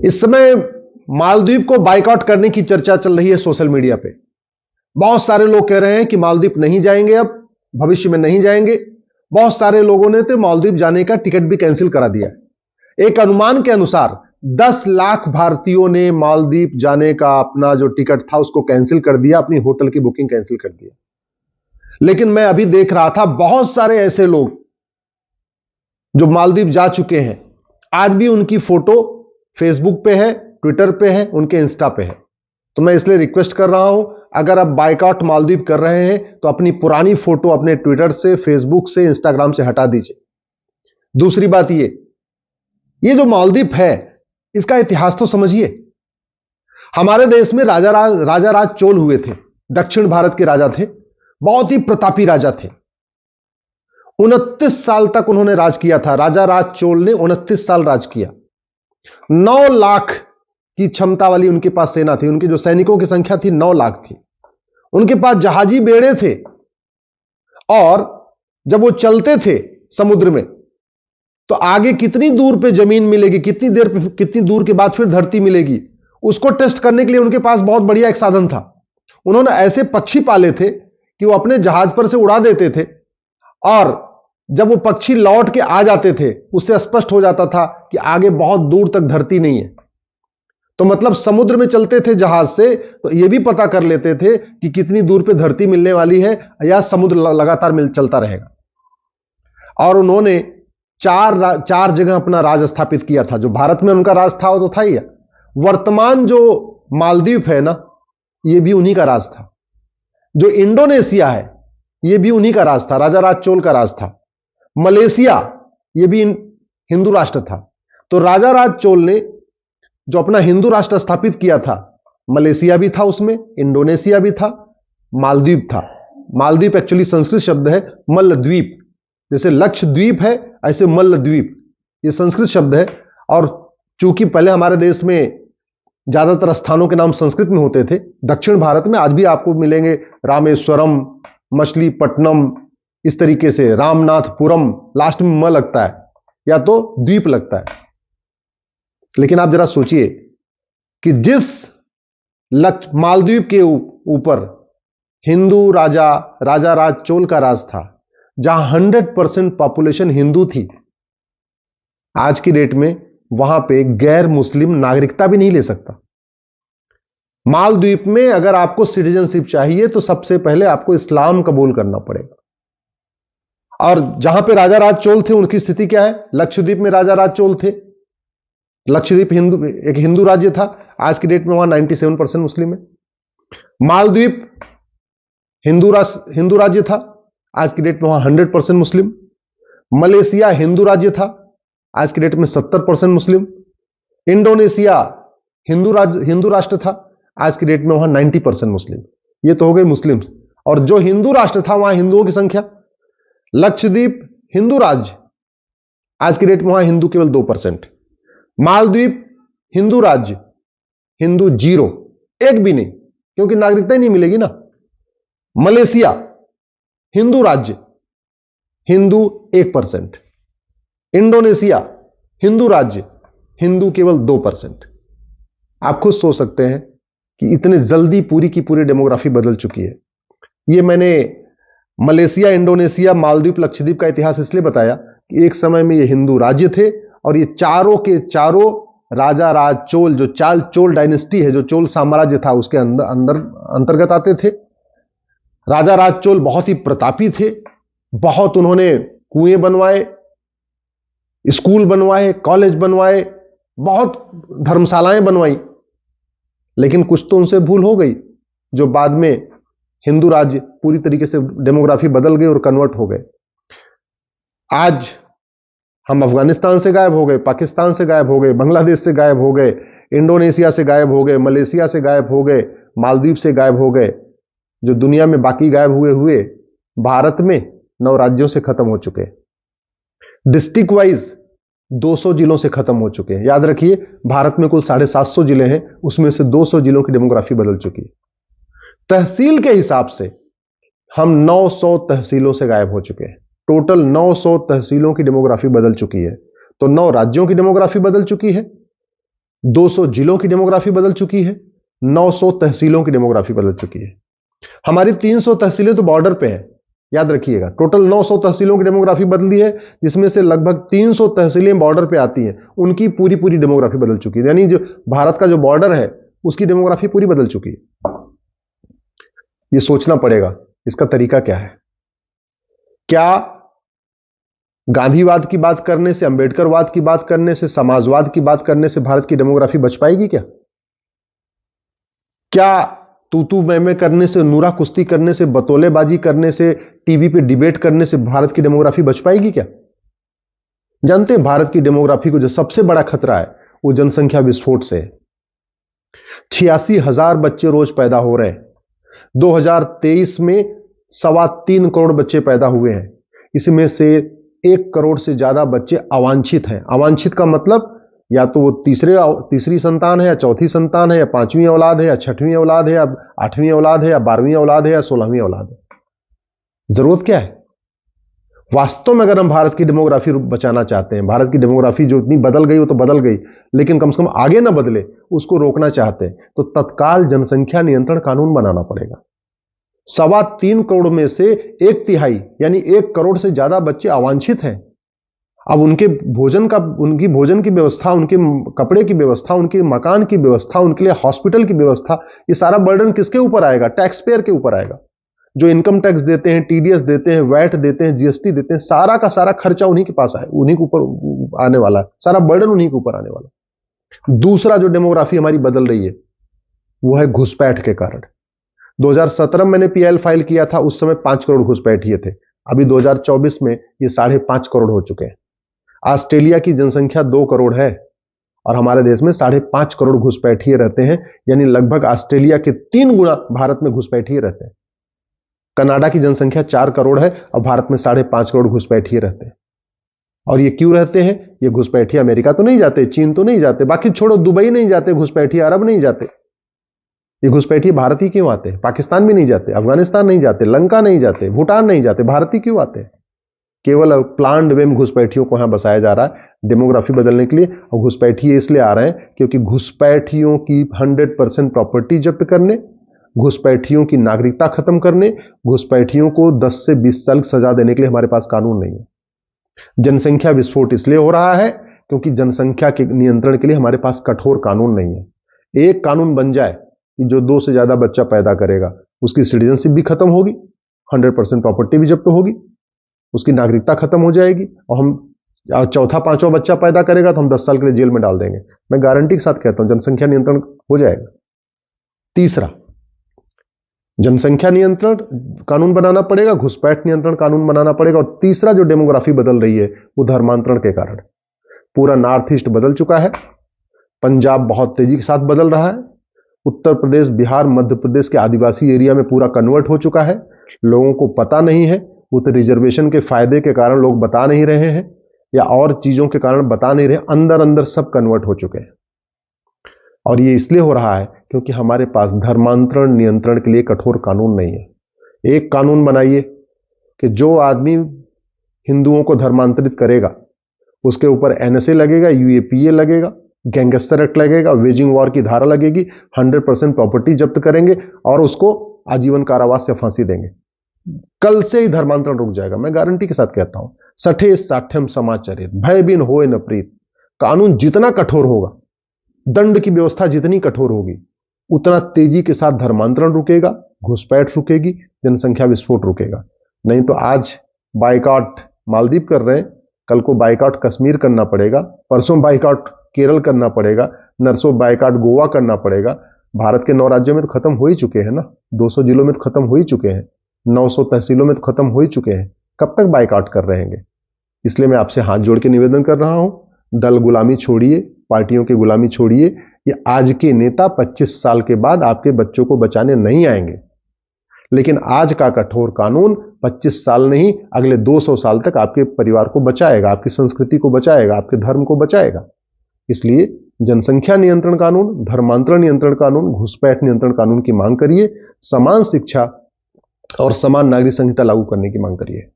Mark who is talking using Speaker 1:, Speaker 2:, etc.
Speaker 1: इस समय मालदीव को बाइकआउट करने की चर्चा चल रही है सोशल मीडिया पे। बहुत सारे लोग कह रहे हैं कि मालदीव नहीं जाएंगे, अब भविष्य में नहीं जाएंगे। बहुत सारे लोगों ने तो मालदीव जाने का टिकट भी कैंसिल करा दिया है। एक अनुमान के अनुसार 10 लाख भारतीयों ने मालदीव जाने का अपना जो टिकट था उसको कैंसिल कर दिया, अपनी होटल की बुकिंग कैंसिल कर दिया। लेकिन मैं अभी देख रहा था बहुत सारे ऐसे लोग जो मालदीव जा चुके हैं, आज भी उनकी फोटो फेसबुक पे है, ट्विटर पे है, उनके इंस्टा पे है। तो मैं इसलिए रिक्वेस्ट कर रहा हूं, अगर आप बाइकआउट मालदीव कर रहे हैं तो अपनी पुरानी फोटो अपने ट्विटर से, फेसबुक से, इंस्टाग्राम से हटा दीजिए। दूसरी बात ये जो मालदीव है इसका इतिहास तो समझिए। हमारे देश में राजा राज चोल हुए थे, दक्षिण भारत के राजा थे, बहुत ही प्रतापी राजा थे। 29 साल तक उन्होंने राज किया था। राजा राज चोल ने 29 साल राज किया। 9 लाख की क्षमता वाली उनके पास सेना थी। उनके जो सैनिकों की संख्या थी 9 लाख थी। उनके पास जहाजी बेड़े थे और जब वो चलते थे समुद्र में तो आगे कितनी दूर पे जमीन मिलेगी, कितनी दूर के बाद फिर धरती मिलेगी, उसको टेस्ट करने के लिए उनके पास बहुत बढ़िया एक साधन था। उन्होंने ऐसे पक्षी पाले थे कि वो अपने जहाज पर से उड़ा देते थे और जब वो पक्षी लौट के आ जाते थे उससे स्पष्ट हो जाता था कि आगे बहुत दूर तक धरती नहीं है। तो मतलब समुद्र में चलते थे जहाज से तो यह भी पता कर लेते थे कि कितनी दूर पे धरती मिलने वाली है या समुद्र लगातार चलता रहेगा। और उन्होंने चार जगह अपना राज स्थापित किया था। जो भारत में उनका राज था वो तो था ही। वर्तमान जो मालदीव है ना, ये भी उन्हीं का राज था। जो इंडोनेशिया है ये भी उन्हीं का राज था, राजा राज चोल का राज था। मलेशिया ये भी हिंदू राष्ट्र था। तो राजा राज चोल ने जो अपना हिंदू राष्ट्र स्थापित किया था, मलेशिया भी था उसमें, इंडोनेशिया भी था, मालदीव था। मालदीव एक्चुअली संस्कृत शब्द है मल्लद्वीप, जैसे लक्षद्वीप है ऐसे मल्लद्वीप, ये संस्कृत शब्द है। और चूंकि पहले हमारे देश में ज्यादातर स्थानों के नाम संस्कृत में होते थे, दक्षिण भारत में आज भी आपको मिलेंगे रामेश्वरम, मछलीपट्टनम, इस तरीके से रामनाथपुरम, लास्ट में म लगता है या तो द्वीप लगता है। लेकिन आप जरा सोचिए कि जिस मालदीव के ऊपर हिंदू राजा राज चोल का राज था, जहां 100% पॉपुलेशन हिंदू थी, आज की डेट में वहां पे गैर मुस्लिम नागरिकता भी नहीं ले सकता। मालदीव में अगर आपको सिटीजनशिप चाहिए तो सबसे पहले आपको इस्लाम कबूल करना पड़ेगा। और जहां पे राजा राज चोल थे उनकी स्थिति क्या है? लक्षद्वीप में राजा राज चोल थे। लक्षद्वीप एक हिंदू राज्य था, आज की डेट में वहां 97% मुस्लिम है। मालदीव हिंदू राज्य था, आज की डेट में वहां 100% मुस्लिम। मलेशिया हिंदू राज्य था, आज की डेट में 70% मुस्लिम। इंडोनेशिया हिंदू राष्ट्र था, आज की डेट में वहां 90% मुस्लिम। ये तो हो गए मुस्लिम। और जो हिंदू राष्ट्र था वहां हिंदुओं की संख्या, लक्षद्वीप हिंदू राज्य, आज की डेट में वहां हिंदू केवल 2%। मालदीव हिंदू राज्य, हिंदू 0, एक भी नहीं, क्योंकि नागरिकता ही नहीं मिलेगी ना। मलेशिया हिंदू राज्य, हिंदू 1%। इंडोनेशिया हिंदू राज्य, हिंदू केवल 2%। आप खुद सोच सकते हैं कि इतने जल्दी पूरी की पूरी डेमोग्राफी बदल चुकी है। ये मैंने मलेशिया, इंडोनेशिया, मालदीव, लक्षद्वीप का इतिहास इसलिए बताया कि एक समय में ये हिंदू राज्य थे और ये चारों के चारों राजा राज चोल, जो चोल डायनेस्टी है, जो चोल साम्राज्य था, उसके अंतर्गत आते थे। राजा राज चोल बहुत ही प्रतापी थे। बहुत उन्होंने कुएं बनवाए, स्कूल बनवाए, कॉलेज बनवाए, बहुत धर्मशालाएं बनवाई। लेकिन कुछ तो उनसे भूल हो गई, जो बाद में हिंदू राज्य पूरी तरीके से डेमोग्राफी बदल गई और कन्वर्ट हो गए। आज हम अफगानिस्तान से गायब हो गए, पाकिस्तान से गायब हो गए, बांग्लादेश से गायब हो गए, इंडोनेशिया से गायब हो गए, मलेशिया से गायब हो गए, मालदीव से गायब हो गए। जो दुनिया में बाकी गायब हुए भारत में 9 राज्यों से खत्म हो चुके हैं। डिस्ट्रिक्ट वाइज 200 जिलों से खत्म हो चुके हैं। याद रखिए, भारत में कुल 750 जिले हैं, उसमें से 200 जिलों की डेमोग्राफी बदल चुकी है। तहसील के हिसाब से हम 900 तहसीलों से गायब हो चुके हैं। टोटल 900 तहसीलों की डेमोग्राफी बदल चुकी है। तो 9 राज्यों की डेमोग्राफी बदल चुकी है, 200 जिलों की डेमोग्राफी बदल चुकी है, 900 तहसीलों की डेमोग्राफी बदल चुकी है। हमारी 300 तहसीलें तो बॉर्डर पे हैं, याद रखिएगा। टोटल 900 तहसीलों की डेमोग्राफी बदली है, जिसमें से लगभग 300 तहसीलें बॉर्डर पे आती हैं, उनकी पूरी पूरी डेमोग्राफी बदल चुकी है। यानी जो भारत का जो बॉर्डर है उसकी डेमोग्राफी पूरी बदल चुकी है। ये सोचना पड़ेगा इसका तरीका क्या है। क्या गांधीवाद की बात करने से, अंबेडकरवाद की बात करने से, समाजवाद की बात करने से भारत की डेमोग्राफी बच पाएगी क्या? क्या तू मैं करने से, नूरा कुश्ती करने से, बतौलेबाजी करने से, टीवी पे डिबेट करने से भारत की डेमोग्राफी बच पाएगी क्या? जानते हैं भारत की डेमोग्राफी को जो सबसे बड़ा खतरा है वो जनसंख्या विस्फोट से है। 86,000 बच्चे रोज पैदा हो रहे हैं। 2023 में 3.25 करोड़ बच्चे पैदा हुए हैं। इसमें से 1 करोड़ से ज्यादा बच्चे अवांछित हैं। अवांछित का मतलब या तो वो तीसरी संतान है, या चौथी संतान है, या 5वीं औलाद है, या 6वीं औलाद है, या 8वीं औलाद है, या 12वीं औलाद है, या 16वीं औलाद है। जरूरत क्या है? वास्तव में अगर हम भारत की डेमोग्राफी बचाना चाहते हैं, भारत की डेमोग्राफी जो इतनी बदल गई वो तो बदल गई, लेकिन कम से कम आगे ना बदले उसको रोकना चाहते हैं तो तत्काल जनसंख्या नियंत्रण कानून बनाना पड़ेगा। 3.25 करोड़ में से 1/3 यानी 1 करोड़ से ज्यादा बच्चे अवांछित हैं। अब उनकी भोजन की व्यवस्था, उनके कपड़े की व्यवस्था, उनके मकान की व्यवस्था, उनके लिए हॉस्पिटल की व्यवस्था, ये सारा बर्डन किसके ऊपर आएगा? टैक्स पेयर के ऊपर आएगा। जो इनकम टैक्स देते हैं, टीडीएस देते हैं, वैट देते हैं, जीएसटी देते हैं, सारा का सारा खर्चा उन्हीं के पास आए, उन्हीं के ऊपर आने वाला है, सारा बर्डन उन्हीं के ऊपर आने वाला है। दूसरा जो डेमोग्राफी हमारी बदल रही है वो है घुसपैठ के कारण। 2017 में मैंने पीएल फाइल किया था, उस समय 5 करोड़ घुसपैठिए थे। अभी 2024 में ये 5.5 करोड़ हो चुके हैं। ऑस्ट्रेलिया की जनसंख्या 2 करोड़ है और हमारे देश में 5.5 करोड़ घुसपैठिए रहते हैं, यानी लगभग ऑस्ट्रेलिया के 3 गुना भारत में घुसपैठिए रहते हैं। कनाडा की जनसंख्या 4 करोड़ है और भारत में 5.5 करोड़ घुसपैठिए रहते हैं। और ये क्यों रहते हैं? ये घुसपैठिए अमेरिका तो नहीं जाते, चीन तो नहीं जाते, बाकी छोड़ो, दुबई नहीं जाते घुसपैठिए, अरब नहीं जाते। ये घुसपैठिए भारत ही क्यों आते हैं? पाकिस्तान भी नहीं जाते, अफगानिस्तान नहीं जाते, लंका नहीं जाते, भूटान नहीं जाते, भारत ही क्यों आते हैं? केवल प्लान्ड वे में घुसपैठियों को यहां बसाया जा रहा है डेमोग्राफी बदलने के लिए। और घुसपैठिए इसलिए आ रहे हैं क्योंकि घुसपैठियों की 100% प्रॉपर्टी जब्त करने, घुसपैठियों की नागरिकता खत्म करने, घुसपैठियों को 10 से 20 साल सजा देने के लिए हमारे पास कानून नहीं है। जनसंख्या विस्फोट इसलिए हो रहा है क्योंकि जनसंख्या के नियंत्रण के लिए हमारे पास कठोर कानून नहीं है। एक कानून बन जाए कि जो 2 से ज्यादा बच्चा पैदा करेगा उसकी सिटीजनशिप भी खत्म होगी, 100% प्रॉपर्टी भी जब्त होगी, उसकी नागरिकता खत्म हो जाएगी, और हम चौथा 5वां बच्चा पैदा करेगा तो हम 10 साल के लिए जेल में डाल देंगे। मैं गारंटी के साथ कहता हूं जनसंख्या नियंत्रण हो जाएगा। तीसरा, जनसंख्या नियंत्रण कानून बनाना पड़ेगा, घुसपैठ नियंत्रण कानून बनाना पड़ेगा। और तीसरा जो डेमोग्राफी बदल रही है वो धर्मांतरण के कारण। पूरा नॉर्थ ईस्ट बदल चुका है, पंजाब बहुत तेजी के साथ बदल रहा है, उत्तर प्रदेश, बिहार, मध्य प्रदेश के आदिवासी एरिया में पूरा कन्वर्ट हो चुका है। लोगों को पता नहीं है, वो तो रिजर्वेशन के फायदे के कारण लोग बता नहीं रहे हैं या और चीजों के कारण बता नहीं रहे, अंदर अंदर सब कन्वर्ट हो चुके हैं। और ये इसलिए हो रहा है क्योंकि हमारे पास धर्मांतरण नियंत्रण के लिए कठोर कानून नहीं है। एक कानून बनाइए कि जो आदमी हिंदुओं को धर्मांतरित करेगा उसके ऊपर एनएसए लगेगा, यूएपीए लगेगा, गैंगस्टर एक्ट लगेगा, वेजिंग वॉर की धारा लगेगी, 100% प्रॉपर्टी जब्त करेंगे और उसको आजीवन कारावास या फांसी देंगे। कल से ही धर्मांतरण रुक जाएगा, मैं गारंटी के साथ कहता हूं। सठे साठ्यम समाचरित भय बिन होए न प्रीत। कानून जितना कठोर होगा, दंड की व्यवस्था जितनी कठोर होगी, उतना तेजी के साथ धर्मांतरण रुकेगा, घुसपैठ रुकेगी, जनसंख्या विस्फोट रुकेगा। नहीं तो आज बाइकआउट मालदीव कर रहे हैं, कल को बाइकआउट कश्मीर करना पड़ेगा, परसों बाइकआउट केरल करना पड़ेगा, नरसों बाइकआउट गोवा करना पड़ेगा। भारत के 9 राज्यों में तो खत्म हो ही चुके हैं ना, 200 जिलों में तो खत्म हो ही चुके हैं, 900 तहसीलों में तो खत्म हो ही चुके हैं। कब तक बाइकआउट कर रहेंगे? इसलिए मैं आपसे हाथ जोड़ के निवेदन कर रहा हूं, दल गुलामी छोड़िए, पार्टियों की गुलामी छोड़िए। ये आज के नेता 25 साल के बाद आपके बच्चों को बचाने नहीं आएंगे, लेकिन आज का कठोर कानून 25 साल नहीं, अगले 200 साल तक आपके परिवार को बचाएगा, आपकी संस्कृति को बचाएगा, आपके धर्म को बचाएगा। इसलिए जनसंख्या नियंत्रण कानून, धर्मांतरण नियंत्रण कानून, घुसपैठ नियंत्रण कानून की मांग करिए, समान शिक्षा और समान नागरिक संहिता लागू करने की मांग करिए।